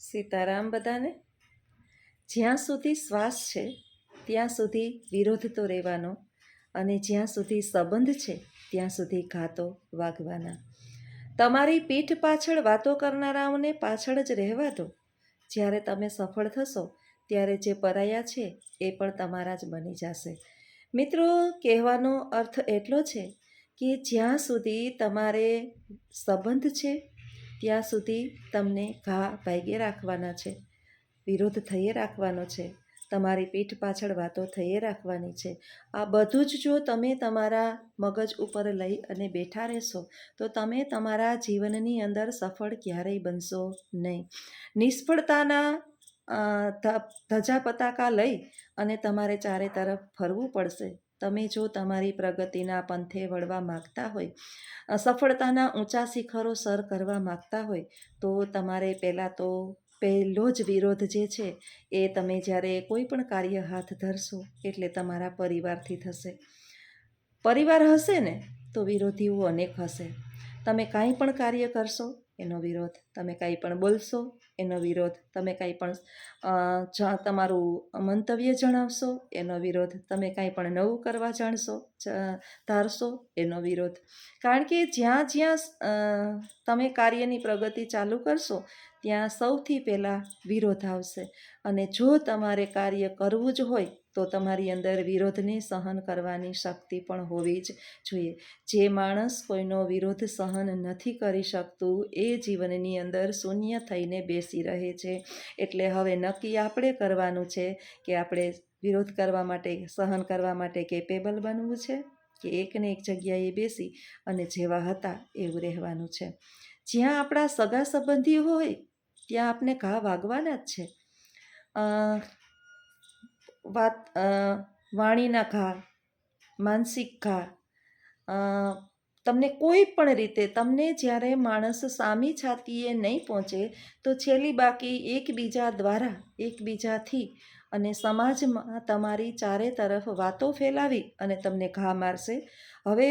સીતારામ બધાને. જ્યાં સુધી શ્વાસ છે ત્યાં સુધી વિરોધ તો રહેવાનો, અને જ્યાં સુધી સંબંધ છે ત્યાં સુધી ઘાતો વાગવાના. તમારી પીઠ પાછળ વાતો કરનારાઓને પાછળ જ રહેવા દો. જ્યારે તમે સફળ થશો ત્યારે જે પરાયા છે એ પણ તમારા જ બની જશે. મિત્રો, કહેવાનો અર્થ એટલો છે કે જ્યાં સુધી તમારે સંબંધ છે ત્યાં સુધી તમને ઘા ભાગ્યે રાખવાના છે, વિરોધ થઈએ રાખવાનો છે, તમારી પીઠ પાછળ વાતો થઈએ રાખવાની છે. આ બધું જ જો તમે તમારા મગજ ઉપર લઈ અને બેઠા રહેશો તો તમે તમારા જીવનની અંદર સફળ ક્યારેય બનશો નહીં. નિષ્ફળતાના ધજા પતાકા લઈ અને તમારે ચારે તરફ ફરવું પડશે. તમે જો તમારી પ્રગતિના પંથે વળવા માગતા હોય, સફળતાના ઊંચા શિખરો સર કરવા માગતા હોય, તો તમારે પહેલો જ વિરોધ જે છે એ તમે જ્યારે કોઈ પણ કાર્ય હાથ ધરશો એટલે તમારા પરિવારથી થશે. પરિવાર હશે ને તો વિરોધીઓ અનેક હશે. તમે કાંઈ પણ કાર્ય કરશો એનો વિરોધ, તમે કાંઈ પણ બોલશો એનો વિરોધ, તમે કાંઈ પણ તમારું મંતવ્ય જણાવશો એનો વિરોધ, તમે કાંઈ પણ નવું કરવા ધારશો એનો વિરોધ. કારણ કે જ્યાં જ્યાં તમે કાર્યની પ્રગતિ ચાલુ કરશો ત્યાં સૌથી પહેલાં વિરોધ આવશે. અને જો તમારે કાર્ય કરવું જ હોય તો તમારી અંદર વિરોધને સહન કરવાની શક્તિ પણ હોવી જ જોઈએ. જે માણસ કોઈનો વિરોધ સહન નથી કરી શકતું એ જીવનની અંદર શૂન્ય થઈને બેસી રહે છે. એટલે હવે નક્કી આપણે કરવાનું છે કે આપણે વિરોધ કરવા માટે, સહન કરવા માટે કેપેબલ બનવું છે કે એકને એક જગ્યાએ બેસી અને જેવા હતા એવું રહેવાનું છે. જ્યાં આપણા સગા સંબંધીઓ હોય ત્યાં આપણે ઘા વાગવાના જ છે. વાણીના ઘા, માનસિક ઘા, તમને કોઈ પણ રીતે તમને જ્યારે માણસ સામી છાતીએ નહીં પહોંચે તો છેલ્લી બાકી એકબીજા દ્વારા, એકબીજાથી અને સમાજમાં તમારી ચારે તરફ વાતો ફેલાવી અને તમને ઘા મારશે. હવે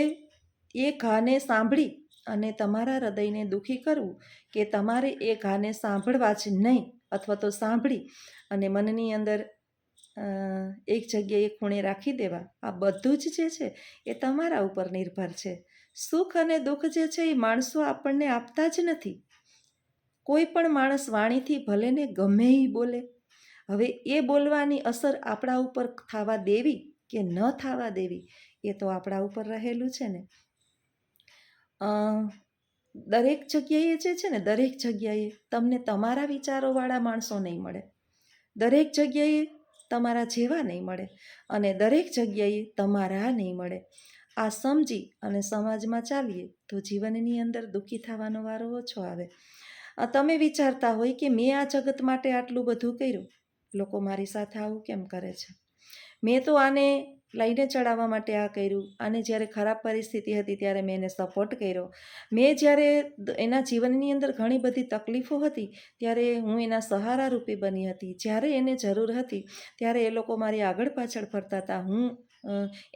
એ ઘાને સાંભળી અને તમારા હૃદયને દુઃખી કરવું કે તમારે એ ઘાને સાંભળવા જ નહીં, અથવા તો સાંભળી અને મનની અંદર એક જગ્યાએ ખૂણે રાખી દેવા, આ બધું જ જે છે એ તમારા ઉપર નિર્ભર છે. સુખ અને દુઃખ જે છે એ માણસો આપણને આપતા જ નથી. કોઈ પણ માણસ વાણીથી ભલે ને ગમે એ બોલે, હવે એ બોલવાની અસર આપણા ઉપર થવા દેવી કે ન થવા દેવી એ તો આપણા ઉપર રહેલું છે ને. દરેક જગ્યાએ જે છે ને, દરેક જગ્યાએ તમને તમારા વિચારોવાળા માણસો નહીં મળે, દરેક જગ્યાએ તમારા જેવા નહીં મળે, અને દરેક જગ્યાએ તમારા નહીં મળે. આ સમજી અને સમાજમાં ચાલીએ તો જીવનની અંદર દુઃખી થવાનો વારો ઓછો આવે. તમે વિચારતા હોય કે મેં આ જગત માટે આટલું બધું કર્યું, લોકો મારી સાથે આવું કેમ કરે છે? મેં તો આને લઈને ચડાવવા માટે આ કર્યું, આને જ્યારે ખરાબ પરિસ્થિતિ હતી ત્યારે મેં એને સપોર્ટ કર્યો, મેં જ્યારે એના જીવનની અંદર ઘણી બધી તકલીફો હતી ત્યારે હું એના સહારા રૂપે બની હતી, જ્યારે એને જરૂર હતી ત્યારે એ લોકો મારી આગળ પાછળ ફરતા હતા, હું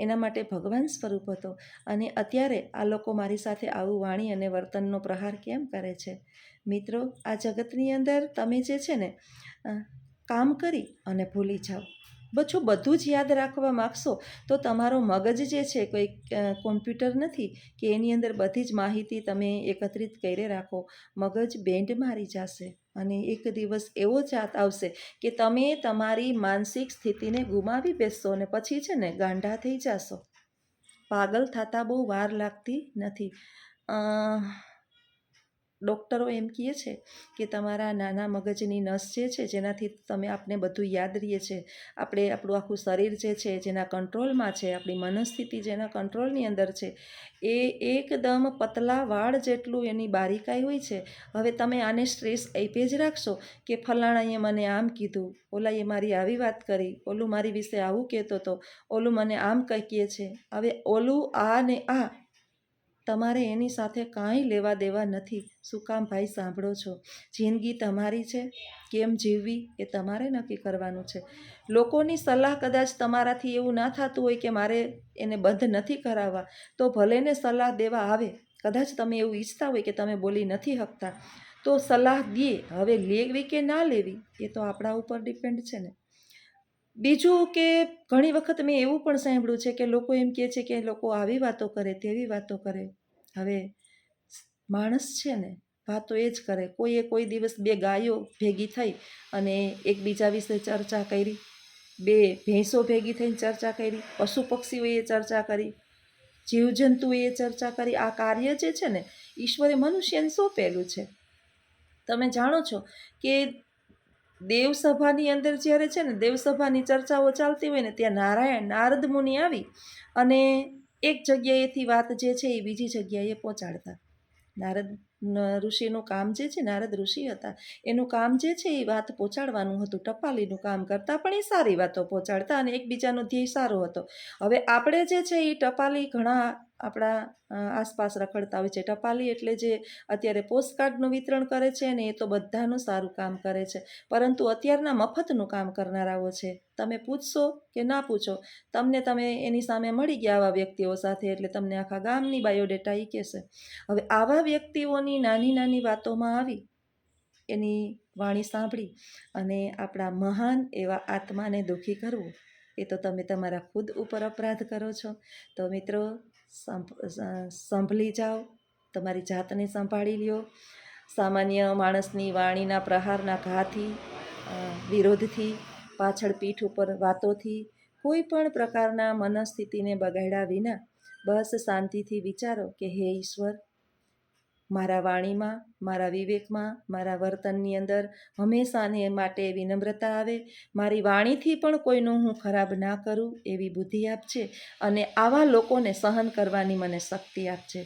એના માટે ભગવાન સ્વરૂપ હતો. અને અત્યારે આ લોકો મારી સાથે આવું વાણી અને વર્તનનો પ્રહાર કેમ કરે છે? મિત્રો, આ જગતની અંદર તમે જે છે ને કામ કરી અને ભૂલી જાઓ. બધું જ યાદ રાખવા માગશો તો તમારો મગજ જે છે કોઈ કોમ્પ્યુટર નથી કે એની અંદર બધી જ માહિતી તમે એકત્રિત કરી રાખો. મગજ બેન્ડ મારી જશે અને એક દિવસ એવો જાત આવશે કે તમે તમારી માનસિક સ્થિતિને ગુમાવી બેસશો અને પછી છે ને ગાંડા થઈ જશો. પાગલ થતાં બહુ વાર લાગતી નથી. ડૉક્ટરો એમ કહે છે કે તમારા નાના મગજની નસ જે છે, જેનાથી આપને બધું યાદ રહે છે, આપણું આખું શરીર જે છે જેના કંટ્રોલમાં છે, આપણી મનસ્થિતિ જેના કંટ્રોલની અંદર છે, એ એકદમ પતલા વાળ જેટલું એની બારીકાઈ હોય છે. હવે તમે આને સ્ટ્રેસ આપે જ રાખશો કે ફલાણાએ મને આમ કીધું, ઓલાએ મારી આવી વાત કરી, ઓલું મારી વિશે આવું કહેતો હતો, ઓલું મને આમ કહે છે. હવે ઓલું, આ ને આ તમારે એની સાથે કાંઈ લેવા દેવા નથી. શું કામ ભાઈ સાંભળો છો? જિંદગી તમારી છે, કેમ જીવવી એ તમારે નક્કી કરવાનું છે. લોકોની સલાહ કદાચ તમારાથી એવું ના થતું હોય કે મારે એને બંધ નથી કરાવવા, તો ભલે ને સલાહ દેવા આવે, કદાચ તમે એવું ઈચ્છતા હોય કે તમે બોલી નથી શકતા, તો સલાહ દે, હવે લેવી કે ના લેવી એ તો આપણા ઉપર ડિપેન્ડ છે ને. બીજું કે ઘણી વખત મેં એવું પણ સાંભળ્યું છે કે લોકો એમ કહે છે કે લોકો આવી વાતો કરે તેવી વાતો કરે. હવે માણસ છે ને વાતો એ જ કરે. કોઈએ કોઈ દિવસ બે ગાયો ભેગી થઈ અને એકબીજા વિશે ચર્ચા કરી, બે ભેંસો ભેગી થઈને ચર્ચા કરી, પશુ પક્ષીઓએ ચર્ચા કરી, જીવજંતુએ ચર્ચા કરી. આ કાર્ય જે છે ને ઈશ્વરે મનુષ્યને સોંપેલું છે. તમે જાણો છો કે દેવસભાની અંદર જ્યારે છે ને દેવસભાની ચર્ચાઓ ચાલતી હોય ને ત્યાં નારદ મુનિ આવી અને એક જગ્યાએથી વાત જે છે એ બીજી જગ્યાએ પહોંચાડતા. નારદ ઋષિનું કામ જે છે, નારદ ઋષિ હતા, એનું કામ જે છે એ વાત પહોંચાડવાનું હતું, ટપાલીનું કામ કરતા, પણ એ સારી વાતો પહોંચાડતા અને એકબીજાનો ધ્યેય સારો હતો. હવે આપણે જે છે એ ટપાલી ઘણા આપણા આસપાસ રખડતા હોય છે. ટપાલી એટલે જે અત્યારે પોસ્ટકાર્ડનું વિતરણ કરે છે ને એ તો બધાનું સારું કામ કરે છે, પરંતુ અત્યારના મફતનું કામ કરનારાઓ છે. તમે પૂછશો કે ના પૂછો, તમે એની સામે મળી ગયા આવા વ્યક્તિઓ સાથે એટલે તમને આખા ગામની બાયોડેટા એ કહેશે. હવે આવા વ્યક્તિઓની નાની નાની વાતોમાં આવી એની વાણી સાંભળી અને આપણા મહાન એવા આત્માને દુઃખી કરવું એ તો તમે તમારા ખુદ ઉપર અપરાધ કરો છો. તો મિત્રો સંભળી જાઓ, તમારી જાતને સંભાળી લ્યો. સામાન્ય માણસની વાણીના પ્રહારના ઘાથી, વિરોધથી, પાછળ પીઠ ઉપર વાતોથી કોઈ પણ પ્રકારના મનસ્થિતિને બગાડ્યા વિના બસ શાંતિથી વિચારો કે હે ઈશ્વર, મારા વાણીમાં, મારા વિવેકમાં, મારા વર્તનની અંદર હંમેશાને માટે વિનમ્રતા આવે. મારી વાણીથી પણ કોઈનું હું ખરાબ ના કરું એવી બુદ્ધિ આપજે અને આવા લોકોને સહન કરવાની મને શક્તિ આપજે.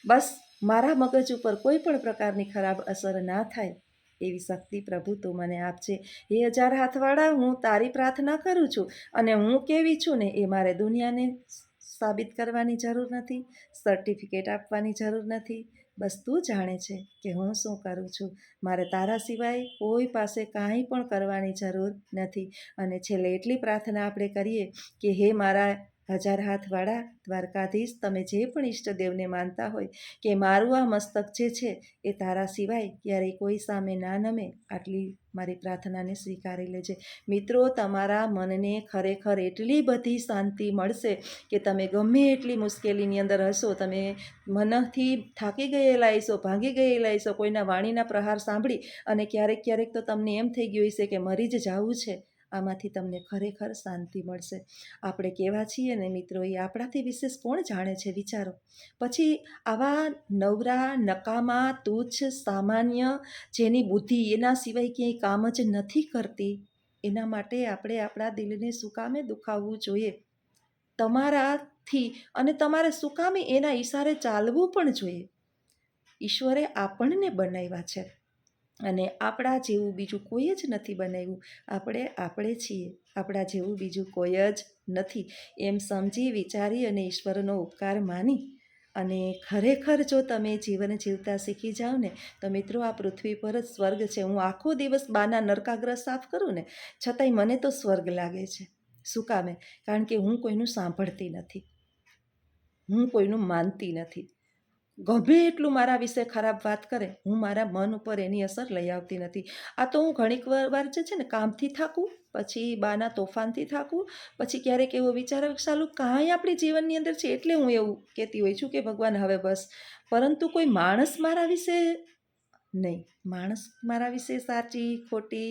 બસ મારા મગજ ઉપર કોઈ પણ પ્રકારની ખરાબ અસર ના થાય એવી શક્તિ પ્રભુ તું મને આપજે. એ 1000 હાથવાળા, હું તારી પ્રાર્થના કરું છું અને હું કેવી છું ને એ મારે દુનિયાને સાબિત કરવાની જરૂર નથી, સર્ટિફિકેટ આપવાની જરૂર નથી. બસ તું જાણે છે કે હું શું કરું છું. મારે તારા સિવાય કોઈ પાસે કાંઈ પણ કરવાની જરૂર નથી. અને છેલ્લે એટલી પ્રાર્થના આપણે કરીએ કે હે મારા 1000 હાથવાળા દ્વારકાધીશ, તમે જે પણ ઈષ્ટદેવને માનતા હોય કે મારું આ મસ્તક જે છે એ તારા સિવાય ક્યારેય કોઈ સામે ના નમે, આટલી મારી પ્રાર્થનાને સ્વીકારી લેજે. મિત્રો, તમારા મનને ખરેખર એટલી બધી શાંતિ મળશે કે તમે ગમે એટલી મુશ્કેલીની અંદર હશો, તમે મનથી થાકી ગયેલા હશો, ભાંગી ગયેલા હશો, કોઈના વાણીના પ્રહાર સાંભળી અને ક્યારેક તો તમને એમ થઈ ગયું હશે કે મરી જ જવું છે, આમાંથી તમને ખરેખર શાંતિ મળશે. આપણે કેવા છીએ ને મિત્રો એ આપણાથી વિશેષ કોણ જાણે છે, વિચારો. પછી આવા નવરા, નકામા, તુચ્છ, સામાન્ય, જેની બુદ્ધિ એના સિવાય ક્યાંય કામ જ નથી કરતી, એના માટે આપણે આપણા દિલને શું કામે દુખાવવું જોઈએ? તમારાથી અને તમારે શું કામે એના ઈશારે ચાલવું પણ જોઈએ? ઈશ્વરે આપણને બનાવ્યા છે અને આપણા જેવું બીજું કોઈ જ નથી બનાવ્યું. આપણે છીએ, આપણા જેવું બીજું કોઈ જ નથી. એમ સમજી વિચારી અને ઈશ્વરનો ઉપકાર માની અને ખરેખર જો તમે જીવન જીવતા શીખી જાઓ ને તો મિત્રો, આ પૃથ્વી પર જ સ્વર્ગ છે. હું આખો દિવસ બાના નરકાગ્રહ સાફ કરું ને છતાંય મને તો સ્વર્ગ લાગે છે. શું કામે? કારણ કે હું કોઈનું સાંભળતી નથી, હું કોઈનું માનતી નથી. ગમે એટલું મારા વિશે ખરાબ વાત કરે, હું મારા મન ઉપર એની અસર લઈ આવતી નથી. આ તો હું ઘણીક વાર જે છે ને કામથી થાકું, પછી બાના તોફાનથી થાકું, પછી ક્યારેક એવો વિચાર ચાલુ કાંઈ આપણી જીવનની અંદર છે એટલે હું એવું કહેતી હોય છું કે ભગવાન હવે બસ. પરંતુ કોઈ માણસ મારા વિશે નહીં, માણસ મારા વિશે સાચી ખોટી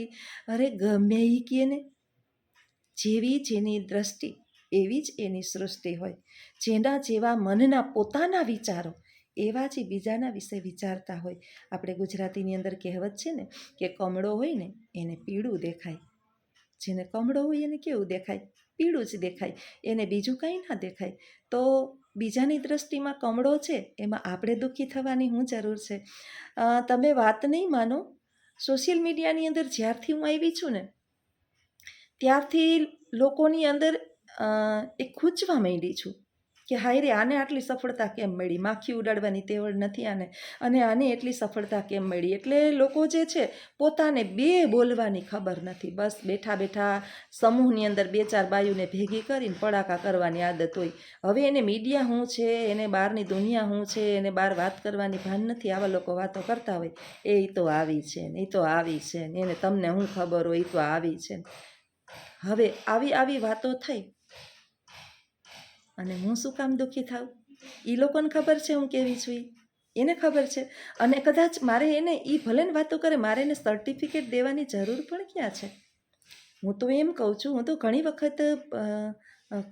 અરે ગમે એ કહે ને, જેવી જેની દ્રષ્ટિ એવી જ એની સૃષ્ટિ હોય. જેના જેવા મનના પોતાના વિચારો એવા જ બીજાના વિશે વિચારતા હોય. આપણે ગુજરાતીની અંદર કહેવત છે ને કે કમળો હોય ને એને પીળું દેખાય, જેને કમળો હોય એને કેવું દેખાય? પીળું જ દેખાય, એને બીજું કંઈ ના દેખાય. તો બીજાની દ્રષ્ટિમાં કમળો છે એમાં આપણે દુઃખી થવાની શું જરૂર છે? તમે વાત નહીં માનો, સોશિયલ મીડિયાની અંદર જ્યારથી હું આવી છું ને ત્યારથી લોકોની અંદર એક ખૂંચવા માંડી છું કે હાય રે આને આટલી સફળતા કેમ મળી, માખી ઉડાડવાની તેવડ નથી આને, અને આને એટલી સફળતા કેમ મળી. એટલે લોકો જે છે પોતાને બે બોલવાની ખબર નથી, બસ બેઠા બેઠા સમૂહની અંદર 2-4 બાયુને ભેગી કરીને પડાકા કરવાની આદત હોય. હવે એને મીડિયા શું છે, એને બહારની દુનિયા શું છે, એને બહાર વાત કરવાની ભાન નથી. આવા લોકો વાતો કરતા હોય, એ તો આવી છે ને, એ તો આવી છે ને, એને તમને શું ખબર હોય, એ તો આવી છે. હવે આવી આવી વાતો થઈ અને હું શું કામ દુઃખી થાઉં? એ લોકોને ખબર છે હું કેવી છું, એને ખબર છે. અને કદાચ મારે એને, એ ભલે ને વાતો કરે, મારે એને સર્ટિફિકેટ દેવાની જરૂર પણ ક્યાં છે? હું તો એમ કહું છું, હું તો ઘણી વખત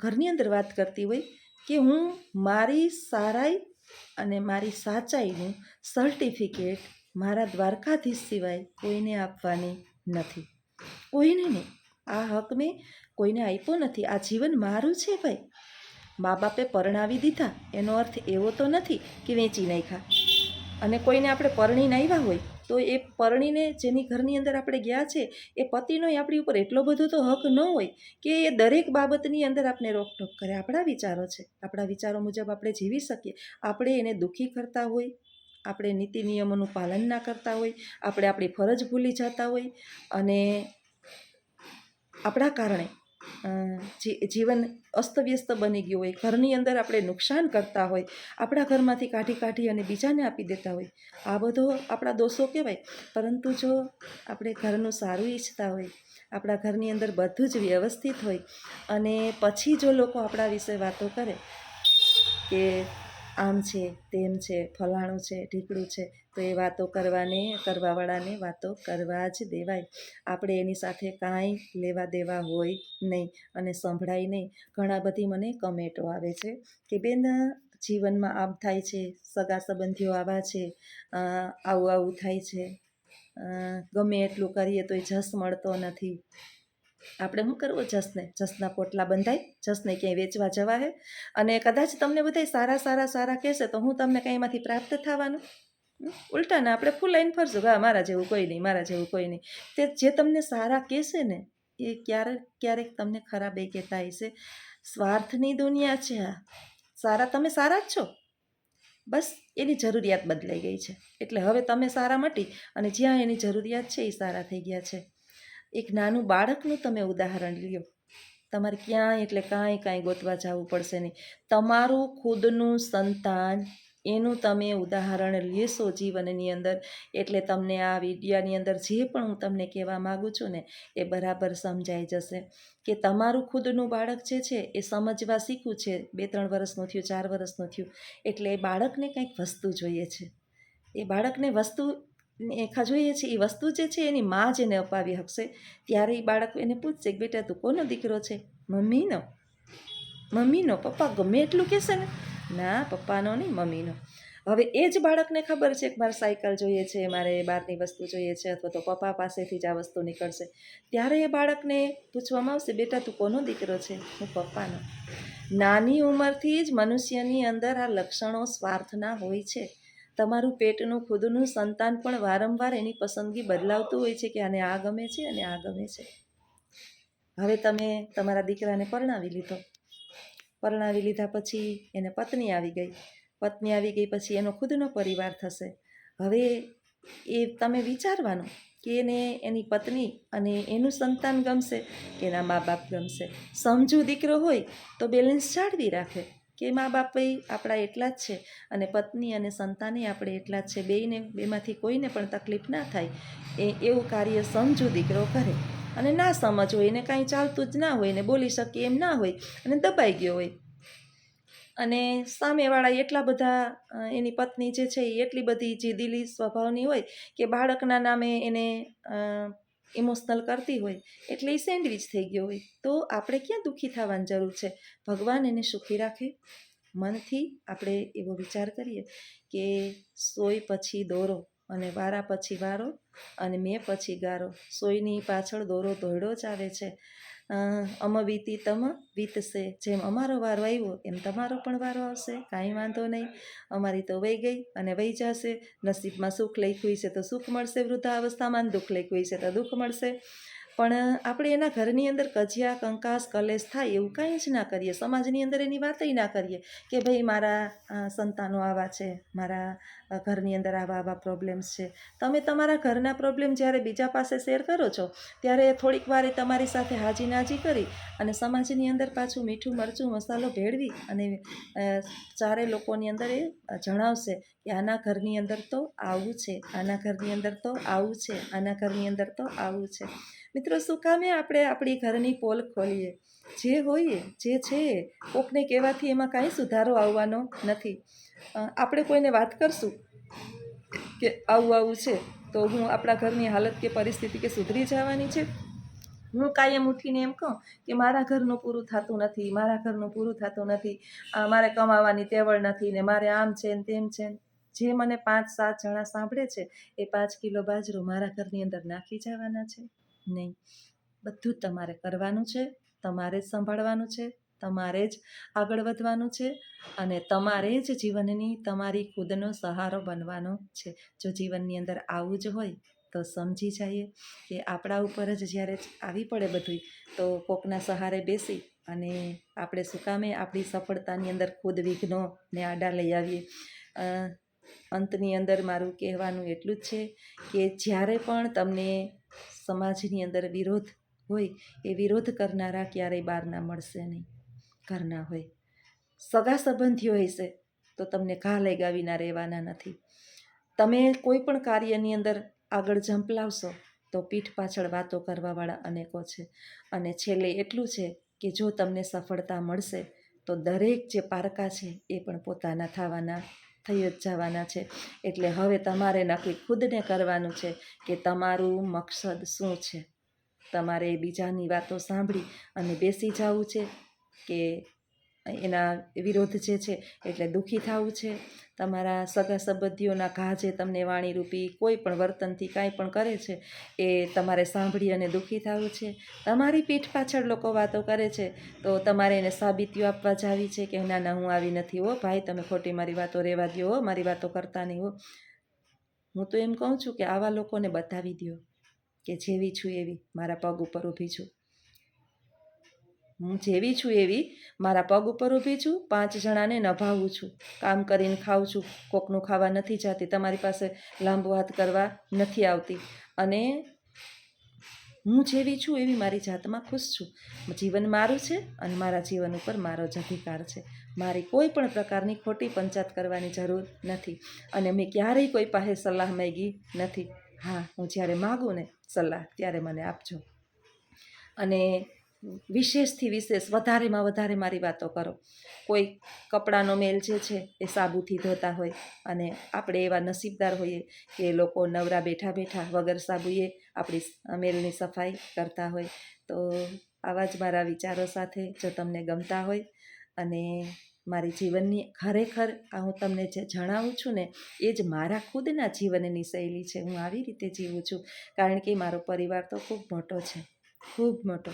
ઘરની અંદર વાત કરતી હોય કે હું મારી સારાઈ અને મારી સાચાઈનું સર્ટિફિકેટ મારા દ્વારકાધીશ સિવાય કોઈને આપવાની નથી. કોઈને નહીં. આ હક મેં કોઈને આપ્યો નથી. આ જીવન મારું છે ભાઈ. મા બાપે પરણાવી દીધા એનો અર્થ એવો તો નથી કે વેચી નાખ્યા. અને કોઈને આપણે પરણીને આવ્યા હોય તો એ પરણીને જેની ઘરની અંદર આપણે ગયા છે એ પતિનો આપણી ઉપર એટલો બધો તો હક ન હોય કે એ દરેક બાબતની અંદર આપણે રોકટોક કરે. આપણા વિચારો છે, આપણા વિચારો મુજબ આપણે જીવી શકીએ. આપણે એને દુઃખી કરતા હોય, આપણે નીતિ નિયમોનું પાલન ના કરતા હોય, આપણે આપણી ફરજ ભૂલી જતા હોય, અને આપણા કારણે જીવન અસ્તવ્યસ્ત બની ગયું હોય, ઘરની અંદર આપણે નુકસાન કરતા હોય, આપણા ઘરમાંથી કાઢી અને બીજાને આપી દેતા હોય, આ બધો આપણા દોષો કહેવાય. પરંતુ જો આપણે ઘરનું સારું ઈચ્છતા હોય, આપણા ઘરની અંદર બધું જ વ્યવસ્થિત હોય, અને પછી જો લોકો આપણા વિશે વાતો કરે કે આમ છે, તેમ છે, ફલાણું છે, ઢીકડું છે, તો એ વાતો કરવાવાળાને વાતો કરવા જ દેવાય. આપણે એની સાથે કાંઈ લેવા દેવા હોય નહીં, અને સંભળાય નહીં. ઘણા બધી મને કમેન્ટો આવે છે કે બેન જીવનમાં આમ થાય છે, સગા સંબંધીઓ આવા છે, આવું થાય છે, ગમે એટલું કરીએ તોય જસ મળતો નથી. આપણે શું કરવું? જસના પોટલા બંધાય, જસને ક્યાંય વેચવા જવા હે? અને કદાચ તમને બધા સારા કહેશે તો હું તમને કંઈ એમાંથી પ્રાપ્ત થવાનું? ઉલટાને આપણે ફૂલાઈને ફરશું, હા મારા જેવું કોઈ નહીં. તે જે તમને સારા કહેશે ને એ ક્યારેક તમને ખરાબ એ કહેતા હશે. સ્વાર્થની દુનિયા છે આ. તમે સારા જ છો, બસ એની જરૂરિયાત બદલાઈ ગઈ છે. એટલે હવે તમે સારા મટી અને જ્યાં એની જરૂરિયાત છે એ સારા થઈ ગયા છે. એક નાનું બાળકનું તમે ઉદાહરણ લ્યો, તમારે ક્યાંય એટલે કાંઈ ગોતવા જવું પડશે નહીં. તમારું ખુદનું સંતાન, એનું તમે ઉદાહરણ લેશો જીવનની અંદર, એટલે તમને આ વિડીયાની અંદર જે પણ હું તમને કહેવા માગું છું ને એ બરાબર સમજાઈ જશે. કે તમારું ખુદનું બાળક જે છે એ સમજવા શીખવું છે, 2-3 વર્ષનું થયું, 4 વર્ષનું થયું, એટલે એ બાળકને કંઈક વસ્તુ જોઈએ છે. એ બાળકને વસ્તુ જોઈએ છે, એ વસ્તુ જે છે એની માં જ એને અપાવી શકશે. ત્યારે એ બાળક એને પૂછશે કે બેટા તું કોનો દીકરો છે? મમ્મીનો. પપ્પા ગમે એટલું કહેશે ને, ના પપ્પાનો નહીં, મમ્મીનો. હવે એ જ બાળકને ખબર છે કે મારે સાયકલ જોઈએ છે, મારે બહારની વસ્તુ જોઈએ છે, અથવા તો પપ્પા પાસેથી જ આ વસ્તુ નીકળશે. ત્યારે એ બાળકને પૂછવામાં આવશે બેટા તું કોનો દીકરો છે? હું પપ્પાનો. નાની ઉંમરથી જ મનુષ્યની અંદર આ લક્ષણો સ્વાર્થના હોય છે. તમારું પેટનું ખુદનું સંતાન પણ વારંવાર એની પસંદગી બદલાવતું હોય છે કે આને આ ગમે છે અને આ ગમે છે. હવે તમે તમારા દીકરાને પરણાવી લીધા પછી એને પત્ની આવી ગઈ પછી એનો ખુદનો પરિવાર થશે. હવે એ તમે વિચારવાનું કે એને એની પત્ની અને એનું સંતાન ગમશે કે એના મા બાપ ગમશે. સમજુ દીકરો હોય તો બેલેન્સ જાળવી રાખે કે મા બાપ આપણા એટલા જ છે અને પત્ની અને સંતાને આપણે એટલા જ છે, બેમાંથી કોઈને પણ તકલીફ ના થાય એવું કાર્ય સમજુ દીકરો કરે. અને ના સમજ હોય એને કાંઈ ચાલતું જ ના હોય ને બોલી શકીએ એમ ના હોય અને દબાઈ ગયો હોય, અને સામેવાળા એટલા બધા એની પત્ની જે છે એ એટલી બધી જીદીલી સ્વભાવની હોય કે બાળકના નામે એને ઇમોશનલ કરતી હોય, એટલે એ સેન્ડવિચ થઈ ગયો હોય. તો આપણે ક્યાં દુઃખી થવાની જરૂર છે? ભગવાન એને સુખી રાખે. મનથી આપણે એવો વિચાર કરીએ કે સોય પછી દોરો અને વારા પછી વારો અને મેં પછી ગારો. સોયની પાછળ દોરો દોડ્યો જ આવે છે. વીતી તમ વીતશે, જેમ અમારો વારો આવ્યો એમ તમારો પણ વારો આવશે, કાંઈ વાંધો નહીં. અમારી તો વહી ગઈ અને વહી જશે. નસીબમાં સુખ લખ્યું છે તો સુખ મળશે વૃદ્ધાવસ્થામાં, દુઃખ લખ્યું છે તો દુઃખ મળશે. પણ આપણે એના ઘરની અંદર કજિયા કંકાસ કલેશ થાય એવું કાંઈ જ ના કરીએ, સમાજની અંદર એની વાતય ના કરીએ કે ભાઈ મારા સંતાનો આવા છે, મારા ઘરની અંદર આવા આવા પ્રોબ્લેમ્સ છે. તમે તમારા ઘરના પ્રોબ્લેમ જ્યારે બીજા પાસે શેર કરો છો ત્યારે થોડીક વાર એ તમારી સાથે હાજી નાજી કરી અને સમાજની અંદર પાછું મીઠું મરચું મસાલો ભેળવી અને ચારે લોકોની અંદર એ જણાવશે કે આના ઘરની અંદર તો આવું છે, આના ઘરની અંદર તો આવું છે, આના ઘરની અંદર તો આવું છે. મિત્રો, શું કામે આપણે આપણી ઘરની પોલ ખોલીએ? જે હોઈએ જે છે કોકને કહેવાથી એમાં કાંઈ સુધારો આવવાનો નથી. આપણે કોઈને વાત કરશું કે આવું આવું છે તો હું આપણા ઘરની હાલત કે પરિસ્થિતિ કે સુધરી જવાની છે? હું કાયમ ઉઠીને એમ કહું કે મારા ઘરનું પૂરું થતું નથી, મારા ઘરનું પૂરું થતું નથી, મારે કમાવાની તેવડ નથી ને મારે આમ છે ને તેમ છે. જે મને 5-7 જણા સાંભળે છે એ 5 કિલો બાજરો મારા ઘરની અંદર નાખી જવાના છે? નહીં. બધું જ તમારે કરવાનું છે, તમારે જ સંભાળવાનું છે, તમારે જ આગળ વધવાનું છે અને તમારે જ જીવનની તમારી ખુદનો સહારો બનવાનો છે. જો જીવનની અંદર આવું જ હોય તો સમજી જઈએ કે આપણા ઉપર જ જ્યારે આવી પડે બધું તો કોકના સહારે બેસી અને આપણે શું કામે આપણી સફળતાની અંદર ખુદ વિઘ્નોને આડા લઈ આવીએ. અંતની અંદર મારું કહેવાનું એટલું જ છે કે જ્યારે પણ તમને સમાજની અંદર વિરોધ હોય એ વિરોધ કરનારા ક્યારેય બહારના મળશે નહીં, ઘરના હોય. સગા સંબંધીઓ હશે તો તમને ઘા લગાવીના રહેવાના નથી. તમે કોઈ પણ કાર્યની અંદર આગળ ઝંપલાવશો તો પીઠ પાછળ વાતો કરવાવાળા અનેકો છે. અને છેલ્લે એટલું છે કે જો તમને સફળતા મળશે તો દરેક જે પારકા છે એ પણ પોતાના થવાના થઈ જ જવાના છે. એટલે હવે તમારે નક્કી ખુદને કરવાનું છે કે તમારું મકસદ શું છે. તમારે બીજાની વાતો સાંભળી અને બેસી જવું છે કે એના વિરોધ જે છે એટલે દુઃખી થવું છે? તમારા સગા સંબંધીઓના ઘા જે તમને વાણીરૂપી કોઈ પણ વર્તનથી કાંઈ પણ કરે છે એ તમારે સાંભળી અને દુઃખી થવું છે? તમારી પીઠ પાછળ લોકો વાતો કરે છે તો તમારે એને સાબિતીઓ આપવા જાવી છે કે ના ના હું આવી નથી હો ભાઈ, તમે ખોટી મારી વાતો રહેવા દો, મારી વાતો કરતા નહીં હો. હું તો એમ કહું છું કે આવા લોકોને બતાવી દો કે જેવી છું એવી મારા પગ ઉપર ઊભી છું. હું જેવી છું એવી મારા પગ ઉપર ઊભી છું, 5 જણાને નભાવું છું, કામ કરીને ખાઉં છું, કોકનું ખાવા નથી જતી, તમારી પાસે લાંબો હાથ કરવા નથી આવતી અને હું જેવી છું એવી મારી જાતમાં ખુશ છું. જીવન મારું છે અને મારા જીવન ઉપર મારો જ અધિકાર છે. મારી કોઈ પણ પ્રકારની ખોટી પંચાત કરવાની જરૂર નથી અને મેં ક્યારેય કોઈ પાસે સલાહ માંગી નથી. હા, હું જ્યારે માગું ને સલાહ ત્યારે મને આપજો અને વિશેષથી વિશેષ વધારેમાં વધારે મારી વાતો કરો. કોઈ કપડાનો મેલ જે છે એ સાબુથી ધોતા હોય અને આપણે એવા નસીબદાર હોઈએ કે લોકો નવરા બેઠા બેઠા વગર સાબુએ આપણી મેલની સફાઈ કરતા હોય. તો આવા જ મારા વિચારો સાથે જો તમને ગમતા હોય અને મારી જીવનની ખરેખર હું તમને જે જણાવું છું ને એ જ મારા ખુદના જીવનની શૈલી છે. હું આવી રીતે જીવું છું કારણ કે મારો પરિવાર તો ખૂબ મોટો છે, ખૂબ મોટો,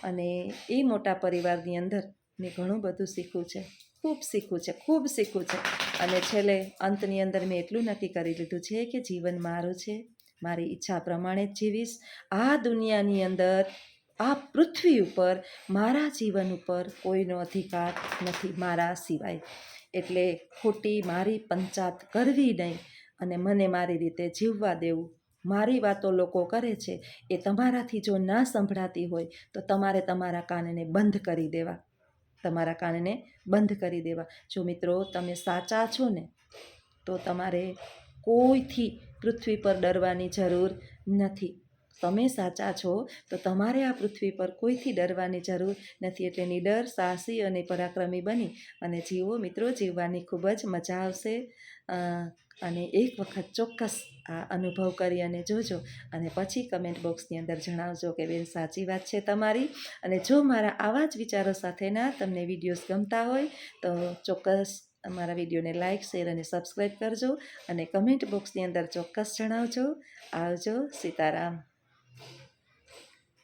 અને એ મોટા પરિવારની અંદર મેં ઘણું બધું શીખ્યું છે, ખૂબ શીખવું છે અને છેલ્લે અંતની અંદર મેં એટલું નક્કી કરી લીધું છે કે જીવન મારું છે, મારી ઈચ્છા પ્રમાણે જ જીવીશ. આ દુનિયાની અંદર આ પૃથ્વી ઉપર મારા જીવન ઉપર કોઈનો અધિકાર નથી મારા સિવાય. એટલે ખોટી મારી પંચાત કરવી નહીં અને મને મારી રીતે જીવવા દેવું. મારી વાતો લોકો કરે છે એ તમારાથી જો ના સંભળાતી હોય તો તમારે તમારા કાનને બંધ કરી દેવા, તમારા કાનને બંધ કરી દેવા. જો મિત્રો તમે સાચા છો ને તો તમારે કોઈથી પૃથ્વી પર ડરવાની જરૂર નથી. તમે સાચા છો તો તમારે આ પૃથ્વી પર કોઈથી ડરવાની જરૂર નથી. એટલે નિડર, સાહસી અને પરાક્રમી બની અને જીવો મિત્રો. જીવવાની ખૂબ જ મજા આવશે અને એક વખત ચોક્કસ આ અનુભવ કરી અને જોજો અને પછી કમેન્ટ બોક્સની અંદર જણાવજો કે બેન સાચી વાત છે તમારી. અને જો મારા આવા જ વિચારો સાથેના તમને વિડીયોઝ ગમતા હોય તો ચોક્કસ અમારા વિડીયોને લાઇક, શેર અને સબસ્ક્રાઈબ કરજો અને કમેન્ટ બોક્સની અંદર ચોક્કસ જણાવજો. આવજો. સીતારામ.